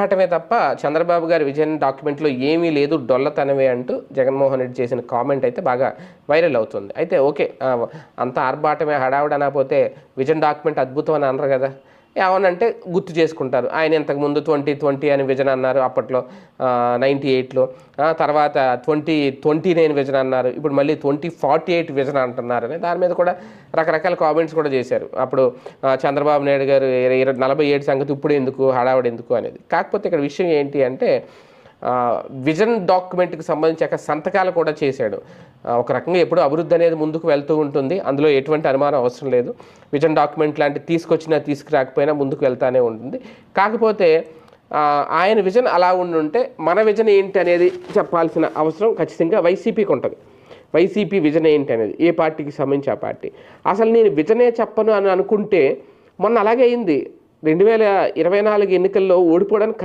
ఆటమే తప్ప చంద్రబాబు గారి విజన్ డాక్యుమెంట్లో ఏమీ లేదు, డొల్లతనమే అంటూ జగన్మోహన్ రెడ్డి చేసిన కామెంట్ అయితే బాగా వైరల్ అవుతుంది. అయితే ఓకే, అంత ఆర్భాటమే హడావుడి అనకపోతే విజన్ డాక్యుమెంట్ అద్భుతం అని అనరు కదా. ఏమనంటే గుర్తు చేసుకుంటారు. ఆయన ఇంతకుముందు 2020 అని విజన్ అన్నారు అప్పట్లో, 98లో. తర్వాత 2029 విజన్ అన్నారు, ఇప్పుడు మళ్ళీ 2048 విజన్ అంటున్నారని దాని మీద కూడా రకరకాల కామెంట్స్ కూడా చేశారు. అప్పుడు చంద్రబాబు నాయుడు గారు 47 సంగతి ఇప్పుడు ఎందుకు, హడావుడి ఎందుకు అనేది. కాకపోతే ఇక్కడ విషయం ఏంటి అంటే, విజన్ డాక్యుమెంట్కి సంబంధించి సంతకాలు కూడా చేశాడు. ఒక రకంగా ఎప్పుడు అభివృద్ధి అనేది ముందుకు వెళ్తూ ఉంటుంది, అందులో ఎటువంటి అనుమానం అవసరం లేదు. విజన్ డాక్యుమెంట్ లాంటి తీసుకొచ్చినా తీసుకురాకపోయినా ముందుకు వెళ్తానే ఉంటుంది. కాకపోతే ఆయన విజన్ అలా ఉండుంటే మన విజన్ ఏంటి అనేది చెప్పాల్సిన అవసరం ఖచ్చితంగా వైసీపీకి ఉంటుంది. వైసీపీ విజన్ ఏంటి అనేది, ఏ పార్టీకి సంబంధించి ఆ పార్టీ. అసలు నేను విజనే చెప్పను అని అనుకుంటే మొన్న అలాగే అయింది. 2024 ఎన్నికల్లో ఓడిపోవడానికి